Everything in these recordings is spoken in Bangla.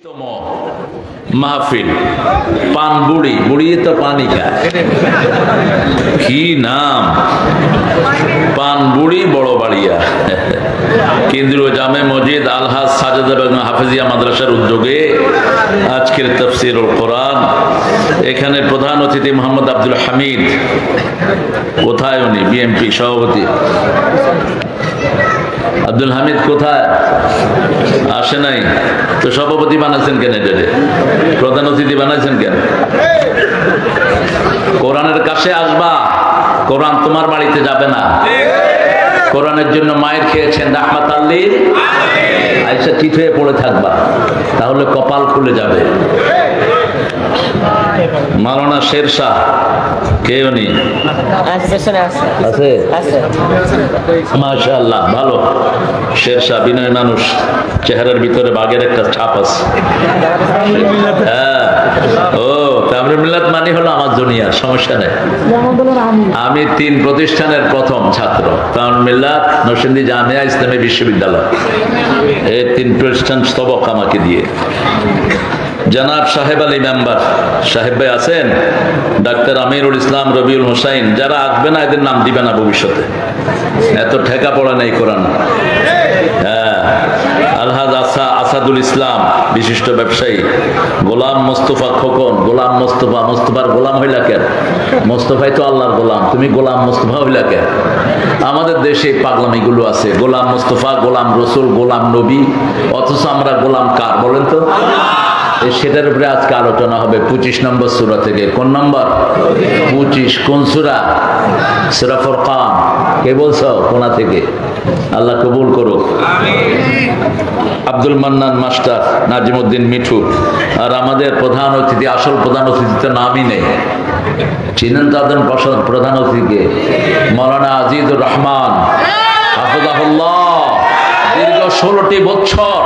তম মাহফিল পান বুড়ি বুড়িয়ে তো পানি খায় কি নাম পান বুড়ি বড় বাড়িয়া কেন্দ্রীয় জামে মসজিদ আলহাজ সাজেদা বেগম হাফেজিয়া মাদ্রাসার উদ্যোগে আজকের তাফসীরুল কোরআন। এখানে প্রধান অতিথি মোহাম্মদ আব্দুল হামিদ। কোথায় উনি? বিএনপি সভাপতি আব্দুল হামিদ কোথায়? আসে নাই তো সভাপতি বানাইছেন কেন? এটা প্রধান অতিথি বানাইছেন কেন? কোরআনের কাছে আসবা, কোরআন তোমার বাড়িতে যাবে না। কোরআনের জন্য মায়ের খেয়েছেন রাহমাতাল লিল আয়েশা, চিত হয়ে পড়ে থাকবা, তাহলে কপাল খুলে যাবে। মাওলানা শেরশাহ কে উনি? আছে মাশাআল্লাহ, ভালো। শেরশাহ বিনয় মানুষ, চেহারার ভিতরে বাঘের একটা ছাপ আছে। হ্যাঁ, ও তামরিল মিল্লাত মানে হলো আমার দুনিয়া, সমস্যা নেই। আমি 3 প্রতিষ্ঠানের প্রথম ছাত্র, তামরিল মিল্লাত, নরসিংদী জামিয়া ইসলামী বিশ্ববিদ্যালয়। এই 3 প্রতিষ্ঠান স্তবক আমাকে দিয়ে। জনাব সাহেব আলী মেম্বার সাহেব ভাই আছেন, ডাক্তার আমিরুল ইসলাম, রবিউল হোসাইন, যারা আসবে না এদের নাম দিবে না ভবিষ্যতে, এত ঠেকা পড়া নেই কোরআন। হ্যাঁ, আলহাজ আসাদুল ইসলাম বিশিষ্ট ব্যবসায়ী, গোলাম মোস্তফা খোকন, গোলাম মোস্তফা, মোস্তফার গোলাম হইলা কেন? মোস্তফাই তো আল্লাহর গোলাম, তুমি গোলাম মোস্তফা হইলা কেন? আমাদের দেশে পাগলামিগুলো আছে, গোলাম মোস্তফা, গোলাম রসুল, গোলাম নবী, অথচ আমরা গোলাম কার বলেন তো? সেটার উপরে আজকে আলোচনা হবে 25 নম্বর সূরা থেকে। কোন নম্বর? 25। কোন সূরা? সূরা ফুরকান। কে বলছো? কোনা থেকে? আল্লাহ কবুল করুক। আব্দুল মান্নান মাস্টার, নাজিমউদ্দিন মিঠু, আর আমাদের প্রধান অতিথি, আসল প্রধান অতিথি তো নামই নেই, চিনেন তাদের প্রধান অতিথিকে? মাওলানা আজিজুর রহমান হাফিজাহুল্লাহ, দীর্ঘ 16টি বছর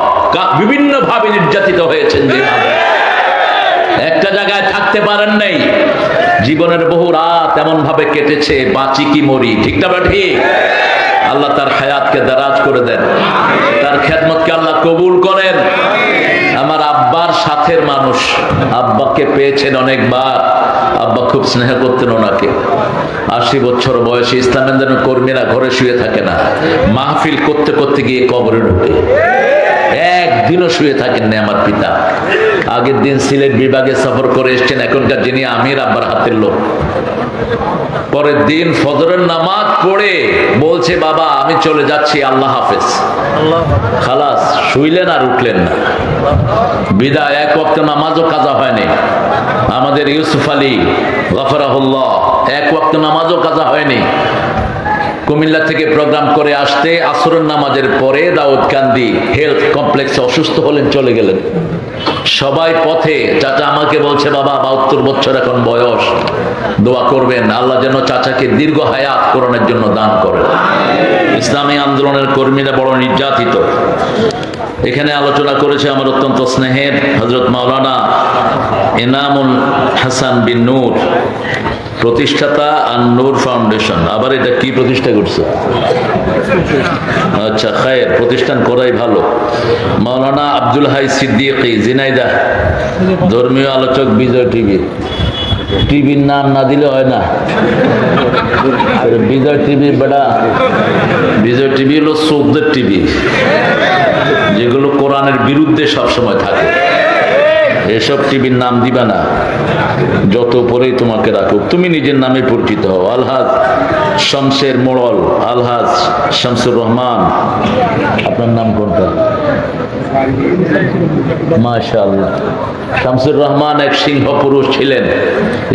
বিভিন্ন ভাবে নির্যাতিত হয়েছেন, একটা জায়গায় থাকতে পারেন নাই। জীবনের বহু রাত এমন ভাবে কেটেছে, বাঁচি কি মরি, ঠিক না ঠিক? আল্লাহ তার হায়াতকে দারাজ করে দেন, তার খেদমতকে আল্লাহ কবুল করেন। আমার আব্বার সাথের মানুষ, আব্বাকে পেয়েছেন অনেকবার, আব্বা খুব স্নেহ করতেন ওনাকে। 80 বছর বয়সে ইসলামের কর্মীরা ঘরে শুয়ে থাকে না, মাহফিল করতে করতে গিয়ে কবরে ঢুকে, একদিনও শুয়ে থাকেন না আমার পিতা। আগের দিন সিলেট বিভাগে সফর করে এসছেন, এখনকার যিনি আমির আব্বার হাতের লোক। পরের দিন ফজরের নামাজ পড়ে বলছে, বাবা আমি চলে যাচ্ছি, আল্লাহ হাফেজ। খালাস, শুইলেন আর উঠলেন না, বিদায়। এক ওয়াক্ত নামাজও কাজা হয়নি। আমাদের ইউসুফ আলী গফরাহুল্লাহ, এক ওয়াক্ত নামাজও কাজা হয়নি। কুমিল্লা থেকে প্রোগ্রাম করে আসতে আসরের নামাজের পরে দাউদকান্দি হেলথ কমপ্লেক্সে অসুস্থ হলেন, চলে গেলেন। সবাই পথে, চাচা আমাকে বলছে, বাবা 72 বছর এখন বয়স, দোয়া করবেন আল্লাহ যেন চাচাকে দীর্ঘ হায়াত কোরআনের জন্য দান করেন। ইসলামী আন্দোলনের কর্মীরা বড় নির্যাতিত। এখানে আলোচনা করেছে আমার অত্যন্ত স্নেহের হযরত মাওলানা এনামুল হাসান বিন নূর, প্রতিষ্ঠাতা আন নূর ফাউন্ডেশন। আবার এটা কি প্রতিষ্ঠা করছে? আচ্ছা, খায়ের, প্রতিষ্ঠান করাই ভালো। মাওলানা আব্দুল হাই সিদ্দিকী জিনাইদা, ধর্মীয় আলোচক, বিজয় টিভি। টিভির নাম না দিলে হয় না। বিজয় টিভি বেড়া, বিজয় টিভি হলো চোখদের টিভি, যেগুলো কোরআনের বিরুদ্ধে সবসময় থাকে। এসব টিভির নাম দিবা না, যত পরেই তোমাকে রাখুক, তুমি নিজের নামে পরিচিত হও। আলহাজ শামসের মোড়ল, আলহাজ শামসুর রহমান, আপনার নাম কোনটা? মাশাআল্লাহ, শামসুর রহমান এক সিংহ পুরুষ ছিলেন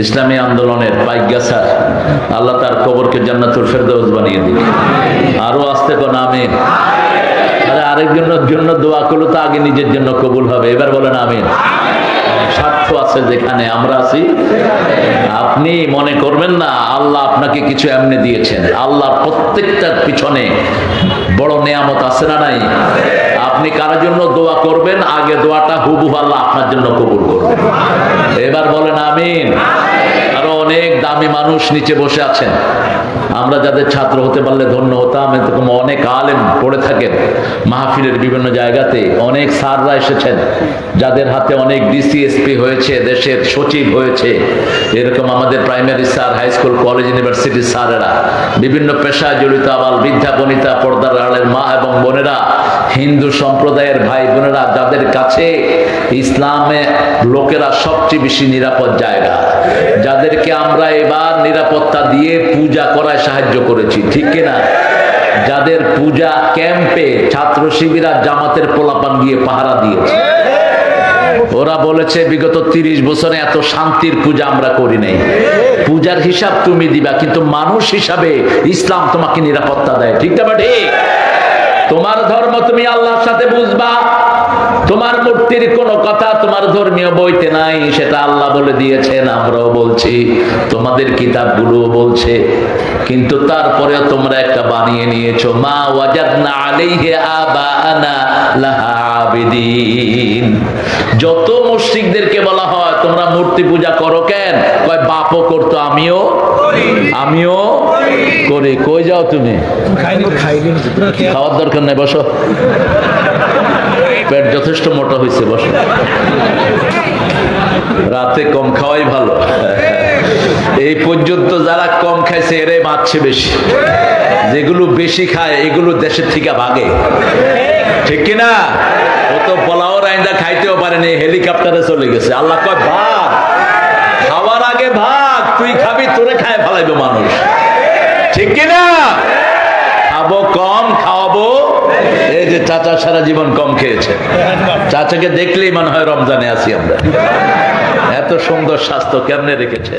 ইসলামী আন্দোলনের পাইগাছার। আল্লাহ তার কবরকে জান্নাতুল ফেরদৌস বানিয়ে দিন। আরো আসতে কোন আমিন। আরে আরেকজনের জন্য দোয়া করলে তো আগে নিজের জন্য কবুল হবে। এবার বলেন আমিন। স্বার্থ আছে যেখানে, আমরা আছি। আপনি মনে করবেন না আল্লাহ আপনাকে কিছু এমনি দিয়েছেন, আল্লাহ প্রত্যেকটার পিছনে বড় নেয়ামত আছে না নাই? আপনি কারোর জন্য দোয়া করবেন, আগে দোয়াটা হুবহু আল্লাহ আপনার জন্য কবুল করবেন। এবার বলেন আমিন। আর আরো অনেক দামি মানুষ নিচে বসে আছেন। আমরা যাদের ছাত্র হতে পারলে ধন্য হতাম। এরকম অনেক আলেম পড়ে থাকেন মাহফিলের বিভিন্ন জায়গাতে। অনেক স্যাররা এসেছেন যাদের হাতে অনেক ডিসিএসপি হয়েছে, দেশের সচিব হয়েছে। এরকম আমাদের primary sir, high school, college, ইউনিভার্সিটির স্যারেরা, বিভিন্ন পেশায় জড়িত আবাল বৃদ্ধা বনিতা, পর্দার আড়ালের মা এবং বোনেরা, হিন্দু সম্প্রদায়ের ভাই বোনেরা, যাদের কাছে ইসলামে লোকেরা সবচেয়ে বেশি নিরাপদ জায়গা, যাদেরকে আমরা এবার নিরাপত্তা দিয়ে পূজা করায় সাহায্য করেছি, ঠিক কিনা? যাদের পূজা ক্যাম্পে ছাত্র শিবিরা জামাতের পোলাপান গিয়ে পাহারা দিয়েছে। ওরা বলেছে বিগত 30 বছরে এত শান্তির পূজা আমরা করি নাই। পূজার হিসাব তুমি দিবা, কিন্তু মানুষ হিসাবে ইসলাম তোমাকে নিরাপত্তা দেয়, ঠিক না? ঠিক। তোমার ধর্ম তুমি আল্লাহর সাথে বুঝবা। তোমার মূর্তির কোন কথা তোমার ধর্মীয় বইতে নাই, সেটা আল্লাহ বলে দিয়েছেন, আমরাও বলছি, তোমাদের কিতাবগুলো বলছে। কিন্তু তারপরেও তোমরা একটা বানিয়ে নিয়েছো, মা ওয়াজাদনা আলাইহি আবাআনা লাহা আবিদিন। যত মুশরিকদেরকে বলা হয় তোমরা মূর্তি পূজা করো কেন, কয় বাপও করতো, আমিও করি। কই যাও তুমি? খাওয়ার দরকার নেই, বসো। পেট যথেষ্ট মোটা হয়েছে, বসো। রাতে কম খাওয়াই ভালো। এই পর্যন্ত যারা কম খাইছে এরাই বাঁচছে বেশি। যেগুলো বেশি খায় এগুলো দেশের থেকে ভাগে, ঠিক কিনা? ও তো পোলাও রাইন্দা খাইতেও পারেনি, হেলিকপ্টারে চলে গেছে। আল্লাহ কয় ভাগ, খাওয়ার আগে ভাগ, তুই খাবি, তোরে খায় ফেলাইবে মানুষ, ঠিক কিনা? খাবো কম, খাওয়াবো। এই যে চাচা সারা জীবন কম খেয়েছে, চাচাকে দেখলেই মনে হয় রমজানে আছি আমরা। এত সুন্দর স্বাস্থ্য কেমনে রেখেছে।